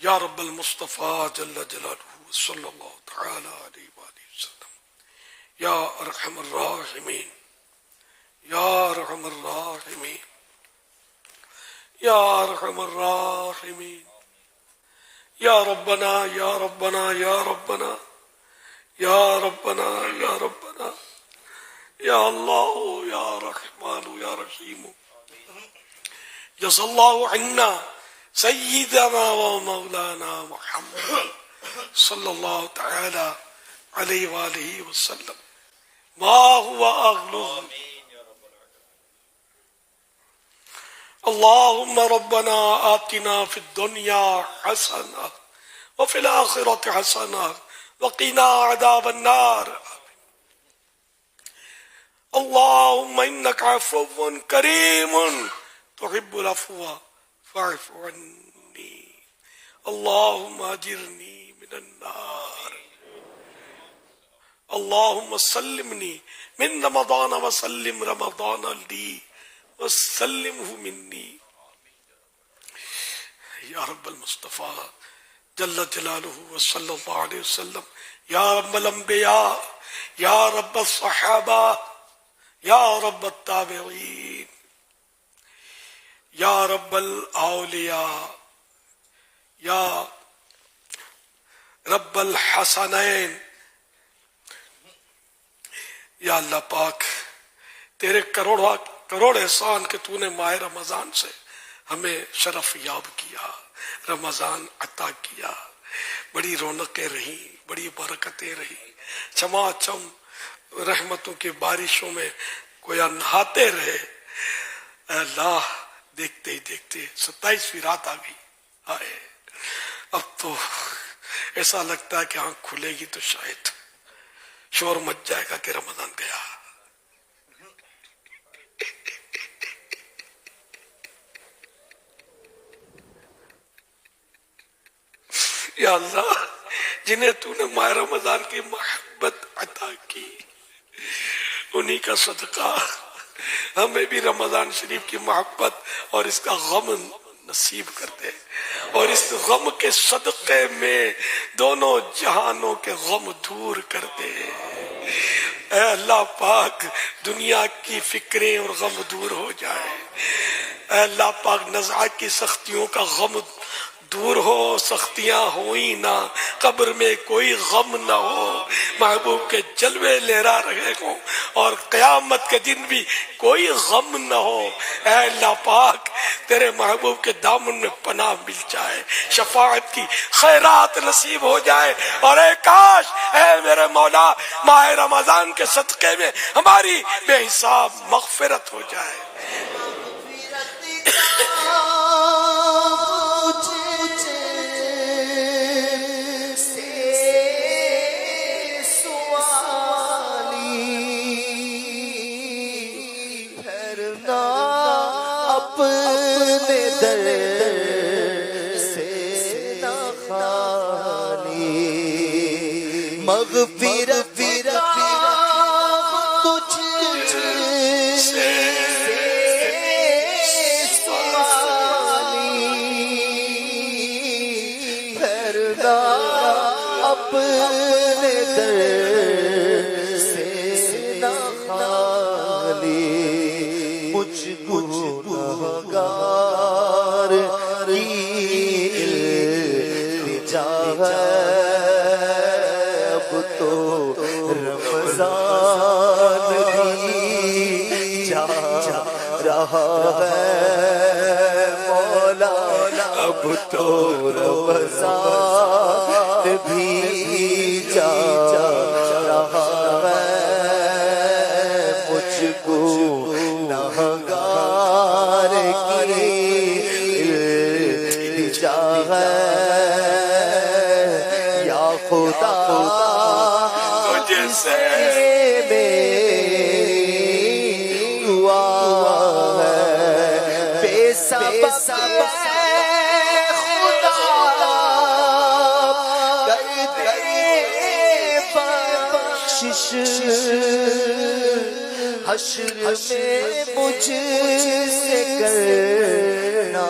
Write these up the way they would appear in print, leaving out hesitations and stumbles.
یا رب المصطفیٰ جل جلالہ صلی اللہ تعالی علیہ وآلہ وسلم، یا ارحم الراحمین، یا ارحم الراحمین، یا ارحم الراحمین، یا ربنا یا ربنا یا ربنا یا ربنا یا ربنا یا اللہ یا رحمان یا رحیم، جزا اللہ عنا سیدنا و مولانا محمد صلی اللہ تعالی علیہ وآلہ وسلم ما هو اغلظ. اللهم ربنا آتنا في الدنيا حسنة وفي الآخرة حسنة وقنا عذاب النار. اللهم إنك عفو كريم تحب العفو فاعف عني. اللهم أجرني من النار. اللهم سلمني من رمضان وسلم رمضان لي وسلمه مني. یا رب المصطفیٰ جل جلالہ وصلی اللہ علیہ وسلم، یا رب الانبیاء، یا رب الصحابہ، یا رب التابعین، یا رب الاولیاء، یا رب الحسنین. یا اللہ پاک، تیرے کروڑ احسان کہ تو نے ماہ رمضان سے ہمیں شرف یاب کیا، رمضان عطا کیا، بڑی رونقیں رہیں، بڑی برکتیں رہیں، چما چم رحمتوں کی بارشوں میں گویا نہاتے رہے. اے اللہ، دیکھتے ہی دیکھتے 27ویں رات آ گئی. آئے اب تو ایسا لگتا ہے کہ آنکھ کھلے گی تو شاید شور مچ جائے گا کہ رمضان گیا. یا اللہ، جنہیں تو نے ماہ رمضان کی محبت عطا کی، انہی کا صدقہ ہمیں بھی رمضان شریف کی محبت اور اس کا غم نصیب کر دے، اور اس غم کے صدقے میں دونوں جہانوں کے غم دور کر دے. اے اللہ پاک، دنیا کی فکریں اور غم دور ہو جائے. اے اللہ پاک، نزاع کی سختیوں کا غم دور ہو، سختیاں ہوئی نہ، قبر میں کوئی غم نہ ہو، محبوب کے جلوے لہرا رہے ہوں، اور قیامت کے دن بھی کوئی غم نہ ہو. اے اللہ پاک، تیرے محبوب کے دامن میں پناہ مل جائے، شفاعت کی خیرات نصیب ہو جائے. اور اے کاش، اے میرے مولا، ماہ رمضان کے صدقے میں ہماری بے حساب مغفرت ہو جائے. مغفرت تجھ سے سوالی، پھرنا اپنے در سے نہ خالی. مجھ گنہگار کی التجا ہے، تو رمضان بھی جا رہا ہے مولا، اب تو رمضان بھی جا رہا ہے. مجھ کو گنہگار کی التجا ہے، یا خدا سے دعا ہے. بے سبب خدا کر دے بخشش، حشر میں مجھ سے کرنا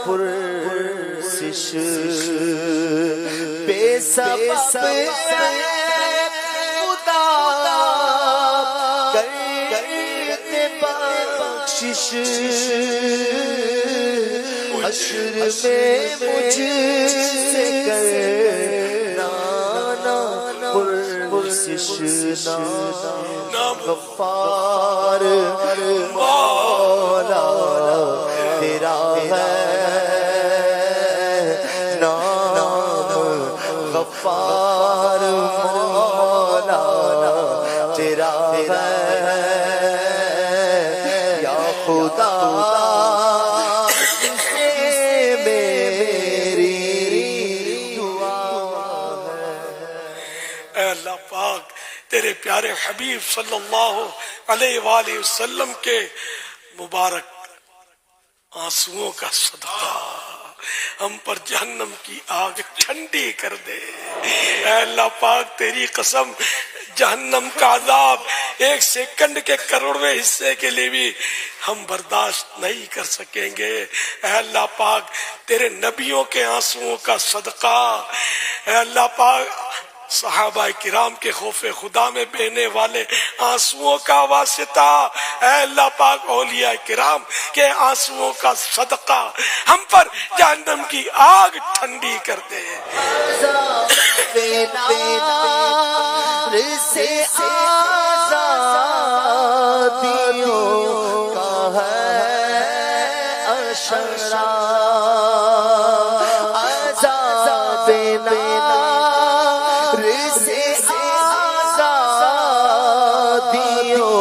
پرسش. سبب خدا کرتے بخشش حشر میں مجھ سے کرنا پرسش نام غفار مولا تیرا ہے نام غفار مولا تیرا ہے یا خدا تیرے پیارے حبیب صلی اللہ علیہ وآلہ وسلم کے مبارک آنسوؤں کا صدقہ ہم پر جہنم کی آگ ٹھنڈی کر دے۔ اے اللہ پاک تیری قسم جہنم کا عذاب 1 سیکنڈ کے کروڑویں حصے کے لیے بھی ہم برداشت نہیں کر سکیں گے۔ اے اللہ پاک تیرے نبیوں کے آنسوؤں کا صدقہ، اے اللہ پاک صحابہ کرام کے خوف خدا میں بہنے والے آنسوؤں کا واسطہ، اے اللہ پاک اولیاء کرام کے آنسوؤں کا صدقہ ہم پر جہنم کی آگ ٹھنڈی کر دے۔ سے آزادیوں کا ہے اشرا عذاب نار سے آزادیوں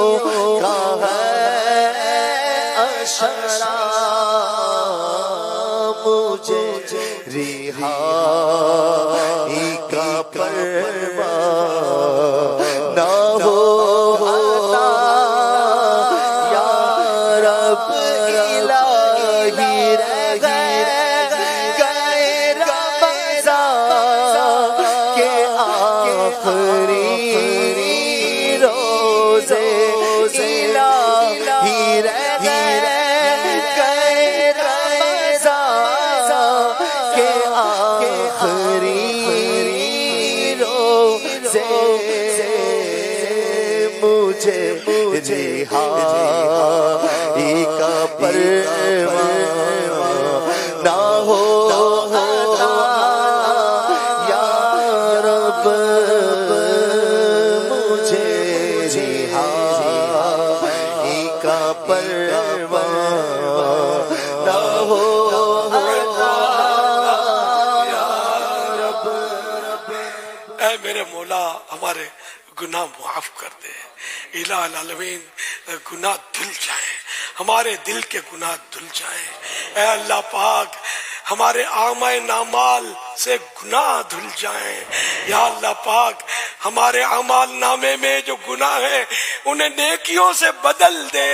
کا ہے اشرا مجھے رہائی کا پروان نہ ہو عطا یا رب الہی رہ گئے رمضان کے آخری روزے الہی رہ گئے رمضان کے آخری روزے مجھے رہائی کا پروان نہ ہو عطا یا رب مجھے رہائی کا پروان نہ ہو عطا یا رب۔ اے میرے مولا ہمارے گناہ معاف کر دے، الہ العالمین گناہ دھل جائیں، ہمارے دل کے گناہ دھل جائیں۔ اے اللہ پاک ہمارے اعمال نامال سے گناہ دھل جائیں۔ یا اللہ پاک ہمارے اعمال نامے میں جو گناہ ہیں انہیں نیکیوں سے بدل دے۔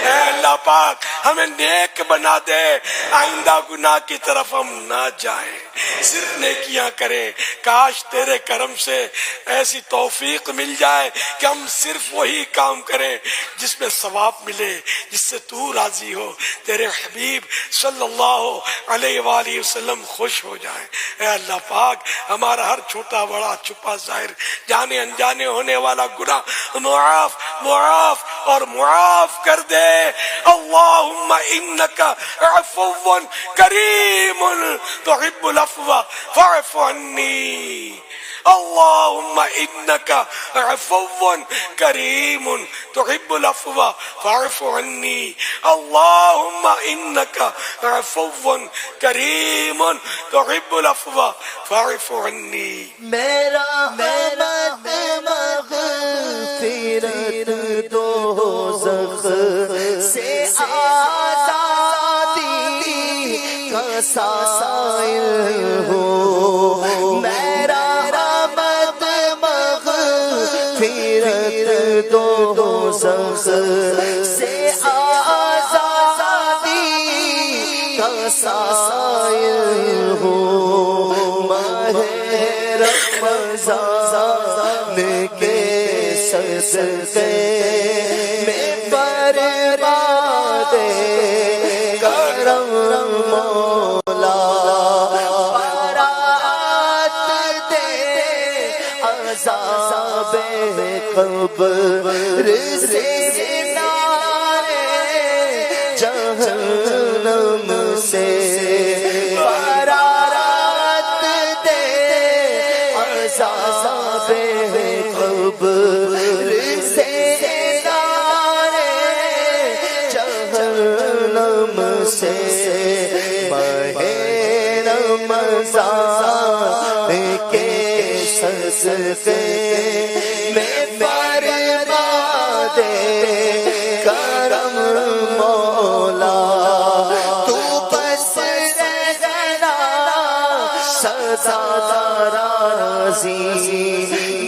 اے اللہ پاک ہمیں نیک بنا دے، آئندہ گناہ کی طرف ہم نہ جائیں، صرف نیکیاں کریں۔ کاش تیرے کرم سے ایسی توفیق مل جائے کہ ہم صرف وہی کام کریں جس میں ثواب ملے، جس سے تو راضی ہو، تیرے حبیب صلی اللہ علیہ وآلہ وسلم خوش ہو جائیں۔ اے اللہ پاک ہمارا ہر چھوٹا بڑا چھپا ظاہر جانے انجانے ہونے والا گناہ معاف معاف اور معاف کر دے۔ اللہم انکا عفو کریم تحب العفو فاعف عنی۔ اللہم انکا عفو کریم تحب العفو فاعف عنی۔ اللہم انکا عفو کریم تحب العفو فاعف عنی۔ میرا مغفرت دوزخ سے آزادی کا سائل ہو، میرا رحمت مغفرت دوزخ سے آزادی کا سائل ہو، ماہ رمضان کے صدقے میں برباد کرم مولا، برات دے قبر سے نارے جہنم سے برارت دے عذاب قبر سے نارے جہنم سے رمضان کے صدقے میں فرما دے کرم مولا تو بس رہنا سزا راضی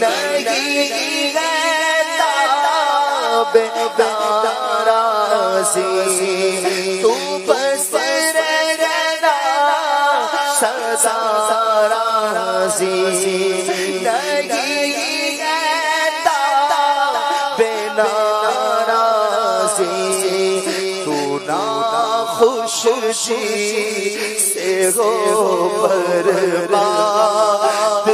نہیں رہتا راضی تو بس سزا راضی نہیں رہتا بنا راضی تو نا خوشی سے ہو برباد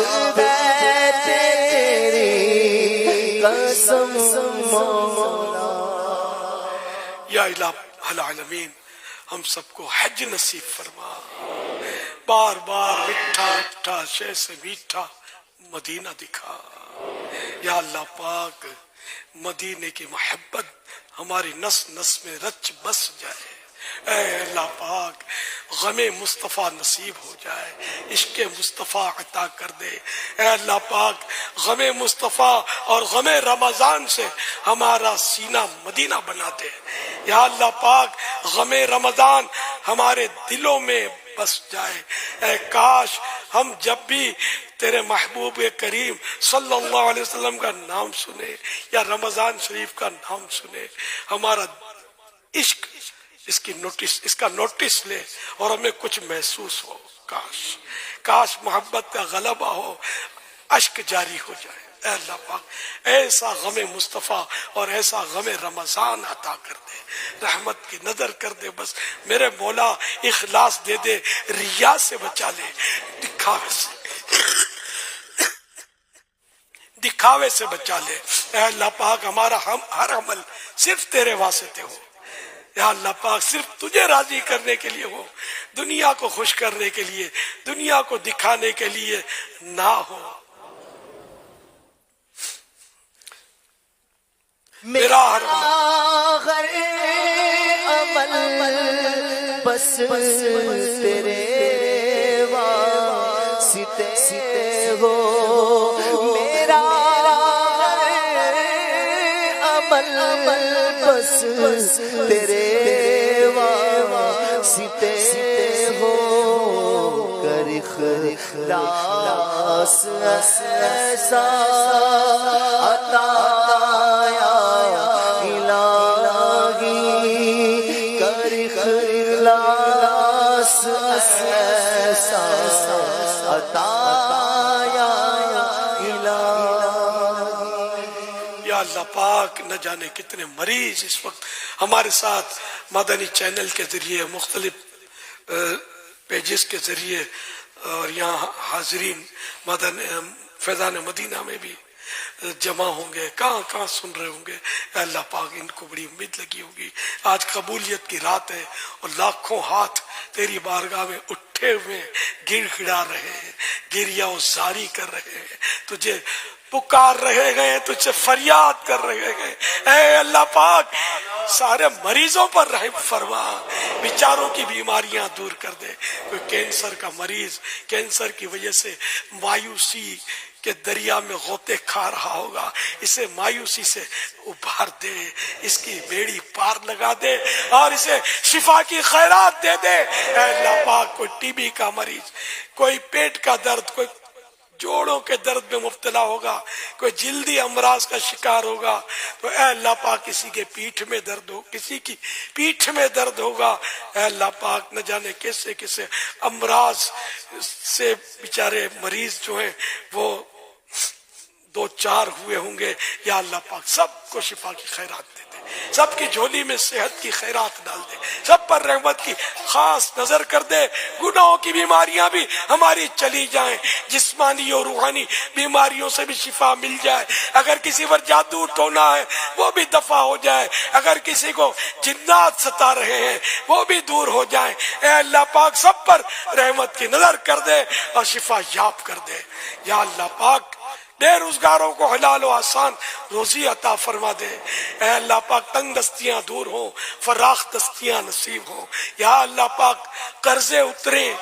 تیری قسم مولا۔ یا الہ العالمین ہم سب کو حج نصیب فرما، بار بار مٹھا مٹھا شے سے میٹھا مدینہ دکھا۔ یا اللہ پاک مدینے کی محبت ہماری نس نس میں رچ بس جائے۔ اے اللہ پاک غم مصطفیٰ نصیب ہو جائے، عشق مصطفیٰ عطا کر دے۔ اے اللہ پاک غم مصطفیٰ اور غم رمضان سے ہمارا سینہ مدینہ بنا دے۔ یا اللہ پاک غم رمضان ہمارے دلوں میں بس جائے۔ اے کاش ہم جب بھی تیرے محبوب کریم صلی اللہ علیہ وسلم کا نام سنے یا رمضان شریف کا نام سنے، ہمارا عشق اس کا نوٹس لے اور ہمیں کچھ محسوس ہو۔ کاش محبت کا غلبہ ہو، اشک جاری ہو جائے۔ اے اللہ پاک ایسا غم مصطفیٰ اور ایسا غم رمضان عطا کر دے، رحمت کی نظر کر دے۔ بس میرے مولا اخلاص دے دے، ریا سے بچا لے، دکھاوے سے بچا لے۔ اے اللہ پاک ہمارا ہر عمل صرف تیرے واسطے ہو۔ یا اللہ پاک صرف تجھے راضی کرنے کے لیے ہو، دنیا کو خوش کرنے کے لیے، دنیا کو دکھانے کے لیے نہ ہو۔ میرا ہر عمل بس تیرے واسطے ہو، میرا عمل بس تیرے واسطے ہو، کر اخلاص ایسا عطا یا اللہ پاک نہ جانے کتنے مریض اس وقت ہمارے ساتھ مدنی چینل کے ذریعے، مختلف پیجز کے ذریعے اور یہاں حاضرین فیضان مدینہ میں بھی جمع ہوں گے، کہاں سن رہے ہوں گے۔ اے اللہ پاک ان کو بڑی امید لگی ہوگی، آج قبولیت کی رات ہے اور لاکھوں ہاتھ تیری بارگاہ میں اٹھے ہوئے گر گڑا رہے ہیں، گریہ و زاری کر رہے ہیں، تجھے پکار رہے گئے، تجھ سے فریاد کر رہے گئے۔ اے اللہ پاک سارے مریضوں پر رحم فرما، بیچاروں کی بیماریاں دور کر دے۔ کوئی کینسر کا مریض کینسر کی وجہ سے مایوسی کے دریا میں غوطے کھا رہا ہوگا، اسے مایوسی سے ابھار دے، اس کی بیڑی پار لگا دے اور اسے شفا کی خیرات دے دے۔ اے اللہ پاک کوئی ٹی بی کا مریض، کوئی پیٹ کا درد، کوئی جوڑوں کے درد میں مبتلا ہوگا، کوئی جلدی امراض کا شکار ہوگا، تو اے اللہ پاک کسی کے پیٹھ میں درد ہو، کسی کی پیٹھ میں درد ہوگا، اے اللہ پاک نہ جانے کیسے کیسے امراض سے بیچارے مریض جو ہیں وہ دو چار ہوئے ہوں گے۔ یا اللہ پاک سب کو شفا کی خیرات دے دے۔ سب کی جھولی میں صحت کی خیرات ڈال دے، سب پر رحمت کی خاص نظر کر دے، گناہوں کی بیماریاں بھی ہماری چلی جائیں، جسمانی اور روحانی بیماریوں سے بھی شفا مل جائے، اگر کسی پر جادو ٹونا ہے وہ بھی دفع ہو جائے، اگر کسی کو جنات ستا رہے ہیں وہ بھی دور ہو جائیں، اے اللہ پاک سب پر رحمت کی نظر کر دے اور شفا یاب کر دے۔ یا اللہ پاک بے روزگاروں کو حلال و آسان روزی عطا فرما دے، اے اللہ پاک تنگ دستیاں دور ہوں، فراخ دستیاں نصیب ہوں، یا اللہ پاک قرضے اتریں،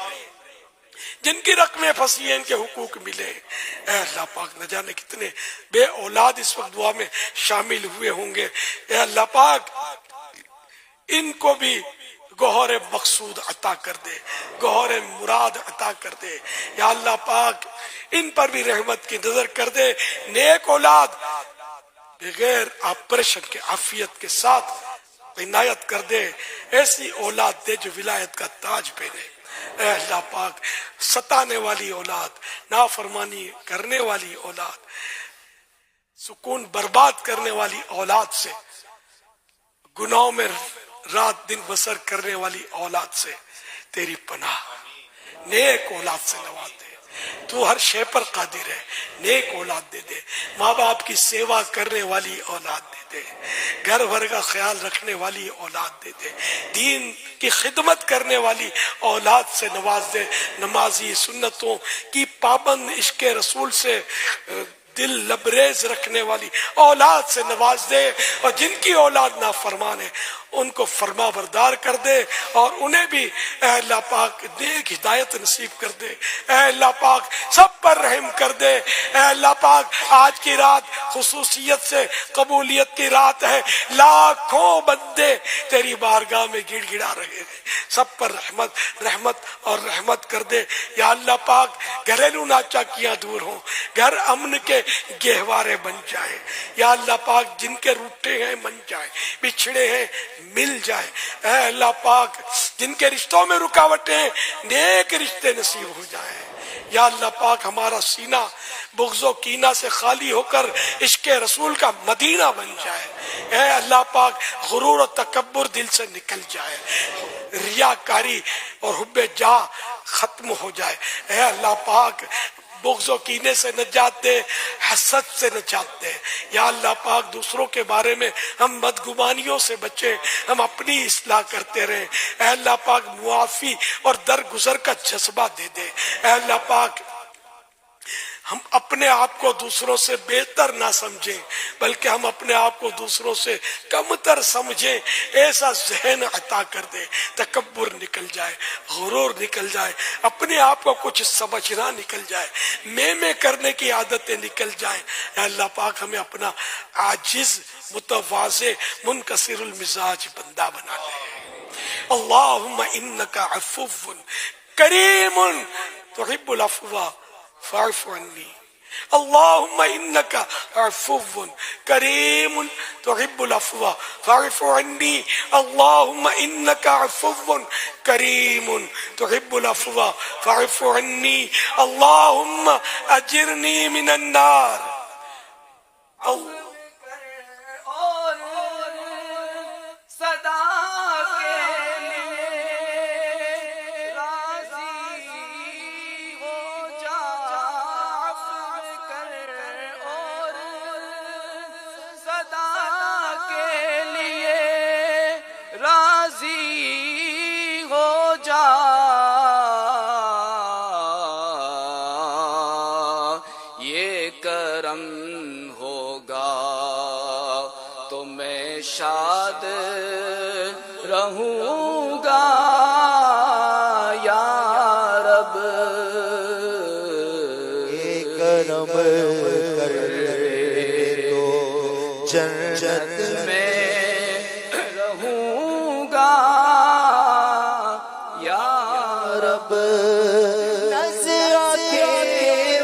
جن کی رقمیں پھنسی ہیں ان کے حقوق ملے، اے اللہ پاک نہ جانے کتنے بے اولاد اس وقت دعا میں شامل ہوئے ہوں گے، اے اللہ پاک ان کو بھی گوہر مقصود عطا کر دے، گوہر مراد عطا کر دے، یا اللہ پاک ان پر بھی رحمت کی نظر کر دے، نیک اولاد بغیر آپریشن کے عافیت کے ساتھ عنایت کر دے، ایسی اولاد دے جو ولایت کا تاج پہنے، اے اللہ پاک ستانے والی اولاد، نافرمانی کرنے والی اولاد، سکون برباد کرنے والی اولاد سے، گناہوں میں رات دن بسر کرنے والی اولاد سے تیری پناہ، نیک اولاد سے نواز دے، تو ہر شے پر قادر ہے، نیک اولاد دے دے، ماں باپ کی سیوا کرنے والی اولاد دے دے، گھر بھر کا خیال رکھنے والی اولاد دے دے، دین کی خدمت کرنے والی اولاد سے نواز دے، نمازی سنتوں کی پابند، عشق رسول سے دل لبریز رکھنے والی اولاد سے نواز دے، اور جن کی اولاد نافرمان ہے ان کو فرما بردار کر دے، اور انہیں بھی اے اللہ پاک نیک ہدایت نصیب کر دے، اے اللہ پاک سب پر رحم کر دے، اے اللہ پاک آج کی رات خصوصیت سے قبولیت کی رات ہے، لاکھوں بندے تیری بارگاہ میں گڑ گڑا رہے ہیں، سب پر رحمت اور رحمت کر دے، یا اللہ پاک گھریلو ناچاکیاں دور ہوں، گھر امن کے گہوارے بن جائیں، یا اللہ پاک جن کے روٹے ہیں بن جائیں، بچھڑے ہیں مل جائیں، اے اللہ پاک جن کے رشتوں میں رکاوٹیں ہیں نیک رشتے نصیب ہو جائیں، یا اللہ پاک ہمارا سینہ بغض و کینہ سے خالی ہو کر عشق رسول کا مدینہ بن جائے، اے اللہ پاک غرور و تکبر دل سے نکل جائے، ریاکاری اور حب جاہ ختم ہو جائے، اے اللہ پاک بغض و کینے سے نجات دے، حسد سے نجات دے، یا اللہ پاک دوسروں کے بارے میں ہم بدگمانیوں سے بچے، ہم اپنی اصلاح کرتے رہیں، اے اللہ پاک معافی اور درگزر کا جذبہ دے دے، اے اللہ پاک ہم اپنے آپ کو دوسروں سے بہتر نہ سمجھیں بلکہ ہم اپنے آپ کو دوسروں سے کم تر سمجھیں، ایسا ذہن عطا کر دے، تکبر نکل جائے، غرور نکل جائے، اپنے آپ کو کچھ سمجھنا نکل جائے، میں کرنے کی عادتیں نکل جائیں، اے اللہ پاک ہمیں اپنا عاجز متواضع منکسر المزاج بندہ بنا لے۔ اللہم انکا عفو کریم تحب العفو فاعف عنی، اللہم انکا عفو کریم تحب العفو فاعف عنی، اللہم انکا عفو کریم تحب العفو فاعف عنی، اللہم اجرنی من النار۔ اور صدا کے لیے راضی ہو جا، کر اور صدا کے لیے راضی ہو جا، یہ کرم ہوگا تو میں شاد رہوں گا یا رب، یہ کرم کر تو جنت میں رہوں گا یا رب، نظر کے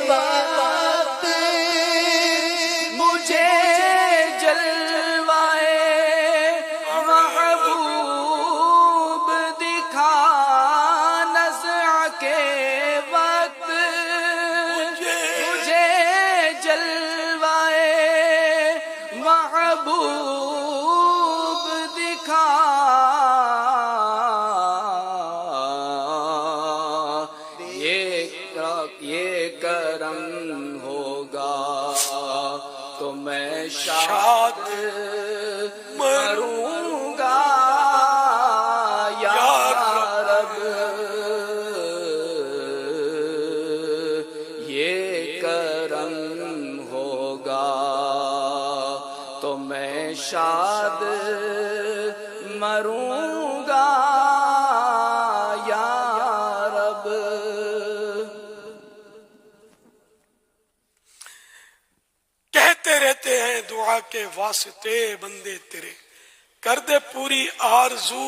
وقت مجھے جلوائے محبوب دکھا، نزع کے وقت مجھے جلوائے محبوب یہ کرم ہوگا تو میں شاد شاد مروں گا یا رب، یہ کرم ہوگا تو میں شاد مروں گا یا رب۔ کہتے رہتے ہیں دعا کے واسطے بندے تیرے، کر دے پوری آرزو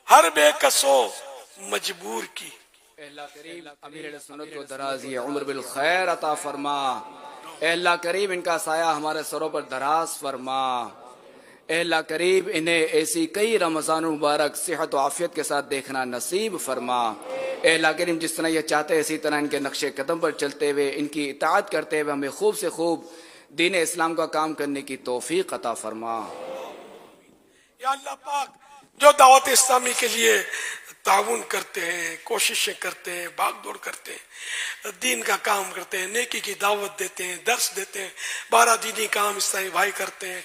ہر بے کسو مجبور کی۔ اے اللہ کریم امیر اہل سنت کو درازی عمر بالخیر عطا فرما، اے اللہ کریم ان کا سایہ ہمارے سروں پر دراز فرما، اے اللہ کریم انہیں ایسی کئی رمضان مبارک صحت و عافیت کے ساتھ دیکھنا نصیب فرما، اے اللہ کریم جس طرح یہ چاہتے ہیں اسی طرح ان کے نقش قدم پر چلتے ہوئے ان کی اطاعت کرتے ہوئے ہمیں خوب سے خوب دین اسلام کا کام کرنے کی توفیق عطا فرما۔ یا اللہ پاک جو دعوت اسلامی کے لیے تعاون کرتے ہیں، کوششیں کرتے ہیں، بھاگ دوڑ کرتے ہیں، دین کا کام کرتے ہیں، نیکی کی دعوت دیتے ہیں، درس دیتے ہیں، 12 دینی کام اسلامی بھائی کرتے ہیں،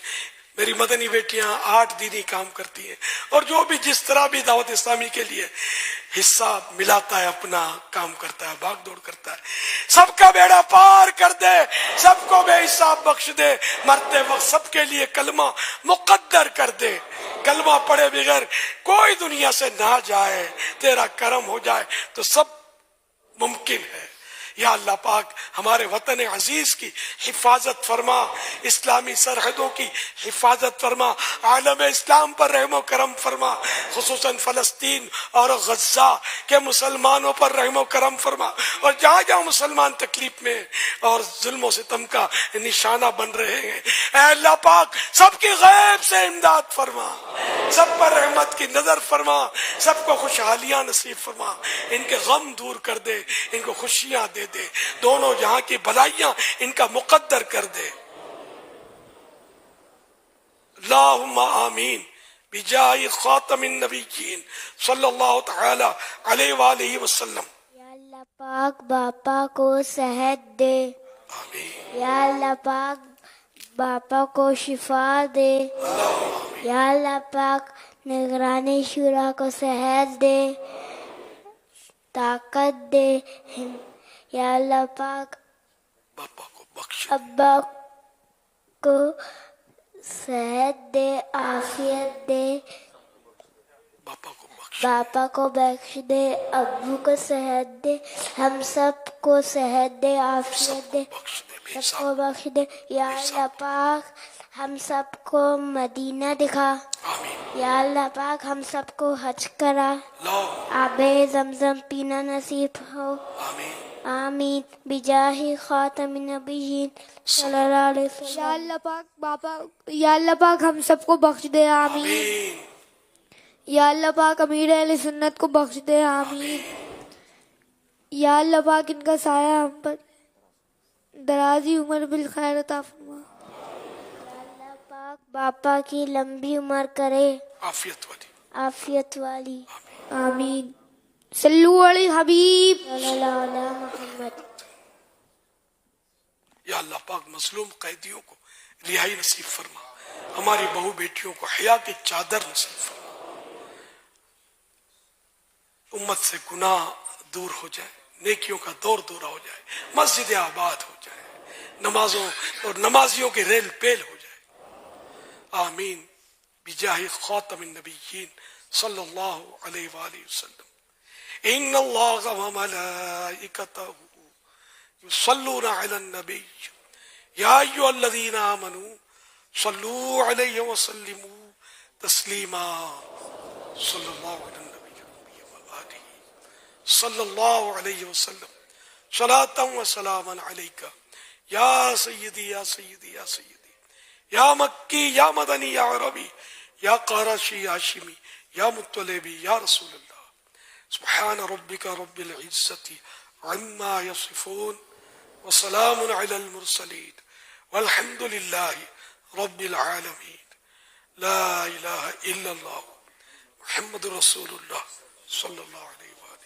میری مدنی بیٹیاں 8 دینی کام کرتی ہیں، اور جو بھی جس طرح بھی دعوت اسلامی کے لیے حصہ ملاتا ہے اپنا کام کرتا ہے، بھاگ دوڑ کرتا ہے، سب کا بیڑا پار کر دے، سب کو بے حساب بخش دے، مرتے وقت سب کے لیے کلمہ مقدر کر دے، کلمہ پڑھے بغیر کوئی دنیا سے نہ جائے، تیرا کرم ہو جائے تو سب ممکن ہے۔ یا اللہ پاک ہمارے وطن عزیز کی حفاظت فرما، اسلامی سرحدوں کی حفاظت فرما، عالم اسلام پر رحم و کرم فرما، خصوصاً فلسطین اور غزہ کے مسلمانوں پر رحم و کرم فرما، اور جہاں جہاں مسلمان تکلیف میں اور ظلم و ستم کا نشانہ بن رہے ہیں، اے اللہ پاک سب کی غیب سے امداد فرما، سب پر رحمت کی نظر فرما، سب کو خوشحالیاں نصیب فرما، ان کے غم دور کر دے، ان کو خوشیاں دے دے، دونوں جہاں کی بلائیاں ان کا مقدر کر دے۔ اللہم آمین بجاہ خاتم النبیین صلی اللہ تعالی علیہ وآلہ وسلم۔ یا اللہ پاک باپا کو صحت دے، آمین۔ یا اللہ پاک باپا کو شفا دے، یا اللہ پاک نگرانی شورا کو صحت دے، طاقت دے، یا اللہ پاک باپا کو بخش، ابا کو صحت دے، عافیت دے، باپا کو بخش، باپا کو بخش دے، ابو کو صحت دے، ہم سب کو صحت دے، عافیت دے، بخش دے بے سب حساب۔ کو بخش دے۔ یا اللہ پاک ہم سب کو مدینہ دکھا، آمین۔ یا اللہ پاک ہم سب کو حج کرا، اللہ آب زمزم پینا نصیب ہو، آمین۔ آمین بجاہ خاتم النبیین صلی اللہ علیہ وسلم۔ یا اللہ پاک باپا، یا اللہ پاک ہم سب کو بخش دے، آمین۔ آمین۔ یا اللہ پاک امیر اہل سنت کو بخش دے، آمین۔ یا اللہ پاک ان کا سایہ ہم پر درازی عمر بالخیر عطا فرما۔ یا اللہ پاک باپا کی لمبی عمر کرے، عافیت والی، عافیت والی، آمین۔ صلو علی حبیب۔ صلی اللہ علیہ محمد۔ یا اللہ پاک مظلوم قیدیوں کو رہائی نصیب فرما، ہماری بہو بیٹیوں کو حیا کی چادر نصیب فرما، امت سے گناہ دور ہو جائے، نیکیوں کا دور دورہ ہو جائے، مسجد آباد ہو جائے، نمازوں اور نمازیوں کی ریل پیل ہو جائے، آمین بجاہ خاتم النبیین صلی اللہ علیہ وآلہ وسلم۔ ان اللہ وملائکتہ یصلون علی النبی یا ایھا الذین آمنوا صلوا علیہ وسلموا تسلیما صلی اللہ علی النبی وآلہ صلی اللہ علیہ وسلم صلاۃ و سلاما علیک یا سیدی یا سیدی یا سیدی یا مکی یا مدنی یا عربی یا قرشی یا ہاشمی یا مطلبی یا رسول اللہ۔ سبحان ربک رب العزت عما یصفون وسلام علی المرسلین والحمد للہ رب العالمین۔ لا الہ الا اللہ محمد رسول اللہ صلی اللہ علیہ وآلہ